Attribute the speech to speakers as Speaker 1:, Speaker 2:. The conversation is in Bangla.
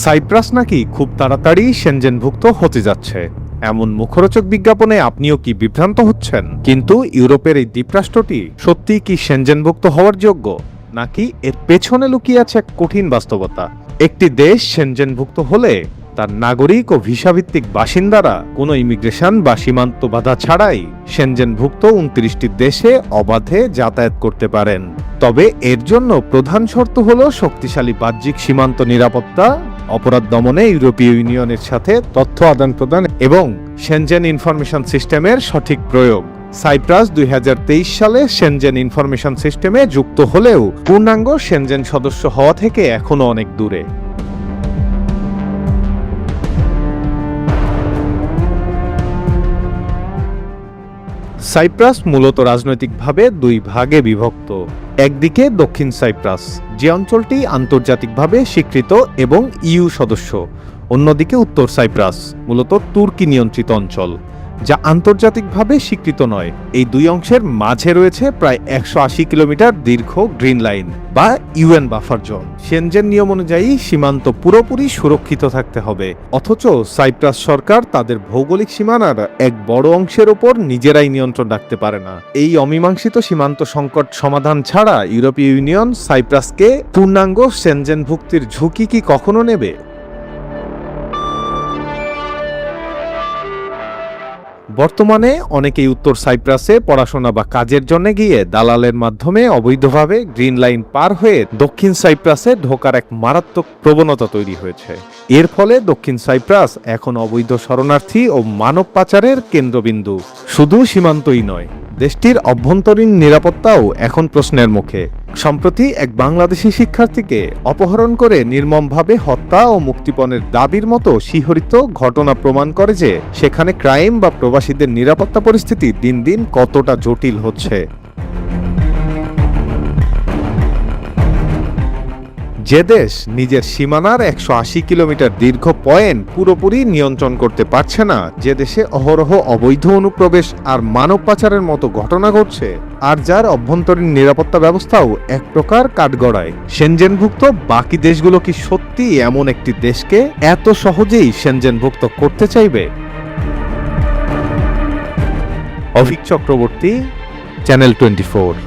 Speaker 1: সাইপ্রাস নাকি খুব তাড়াতাড়ি সেনজেনভুক্ত হতে যাচ্ছে এমন মুখরোচক বিজ্ঞাপনে আপনিও কি বিভ্রান্ত হচ্ছেন? কিন্তু ইউরোপের এই দ্বীপরাষ্ট্রটি সত্যিই কি সেনজেনভুক্ত হওয়ার যোগ্য, নাকি এর পেছনে লুকিয়ে আছে এক কঠিন বাস্তবতা? একটি দেশ সেনজেনভুক্ত হলে তার নাগরিক ও ভিসাভিত্তিক বাসিন্দারা কোনো ইমিগ্রেশন বা সীমান্ত বাধা ছাড়াই সেনজেনভুক্ত ২৯টি দেশে অবাধে যাতায়াত করতে পারেন। তবে এর জন্য প্রধান শর্ত হল শক্তিশালী বাহ্যিক সীমান্ত নিরাপত্তা, অপরাধ দমনে ইউরোপীয় ইউনিয়নের সাথে তথ্য আদান প্রদান এবং সেনজেন ইনফরমেশন সিস্টেমের সঠিক প্রয়োগ। সাইপ্রাস ২০২৩ সালে সেনজেন ইনফরমেশন সিস্টেমে যুক্ত হলেও পূর্ণাঙ্গ সেনজেন সদস্য হওয়া থেকে এখনো অনেক দূরে। সাইপ্রাস মূলত রাজনৈতিকভাবে দুই ভাগে বিভক্ত। একদিকে দক্ষিণ সাইপ্রাস, যে অঞ্চলটি আন্তর্জাতিকভাবে স্বীকৃত এবং ইইউ সদস্য। অন্যদিকে উত্তর সাইপ্রাস, মূলত তুর্কি নিয়ন্ত্রিত অঞ্চল, যা আন্তর্জাতিকভাবে স্বীকৃত নয়। এই দুই অংশের মাঝে রয়েছে প্রায় ১৮০ কিলোমিটার দীর্ঘ গ্রিন লাইন বা ইউএন বাফার জোন। সেনজেন নিয়ম অনুযায়ী সীমান্ত পুরোপুরি সুরক্ষিত থাকতে হবে, অথচ সাইপ্রাস সরকার তাদের ভৌগোলিক সীমানার এক বড় অংশের ওপর নিজেরাই নিয়ন্ত্রণ রাখতে পারে না। এই অমীমাংসিত সীমান্ত সংকট সমাধান ছাড়া ইউরোপীয় ইউনিয়ন সাইপ্রাসকে পূর্ণাঙ্গ সেনজেন ভুক্তির ঝুঁকি কি কখনো নেবে? বর্তমানে অনেকেই উত্তর সাইপ্রাসে পড়াশোনা বা কাজের জন্য গিয়ে দালালের মাধ্যমে অবৈধভাবে গ্রিন লাইন পার হয়ে দক্ষিণ সাইপ্রাসে ঢোকার এক মারাত্মক প্রবণতা তৈরি হয়েছে। এর ফলে দক্ষিণ সাইপ্রাস এখন অবৈধ শরণার্থী ও মানব পাচারের কেন্দ্রবিন্দু। শুধু সীমান্তই নয়, দেশটির অভ্যন্তরীণ নিরাপত্তাও এখন প্রশ্নের মুখে। সম্প্রতি এক বাংলাদেশি শিক্ষার্থীকে অপহরণ করে নির্মমভাবে হত্যা ও মুক্তিপণের দাবির মতো শিহরিত ঘটনা প্রমাণ করে যে সেখানে ক্রাইম বা প্রবাসীদের নিরাপত্তা পরিস্থিতি দিন দিন কতটা জটিল হচ্ছে। যে দেশ নিজের সীমানার ১৮০ কিলোমিটার দীর্ঘ পয়েন্ট পুরোপুরি নিয়ন্ত্রণ করতে পারছে না, যে দেশে অহরহ অবৈধ অনুপ্রবেশ আর মানব পাচারের মতো ঘটনা ঘটছে, আর যার অভ্যন্তরীণ নিরাপত্তা ব্যবস্থাও এক প্রকার কাঠগড়ায়, সেনজেনভুক্ত বাকি দেশগুলো কি সত্যি এমন একটি দেশকে এত সহজেই সেনজেনভুক্ত করতে চাইবে? অভিক চক্রবর্তী, চ্যানেল 24।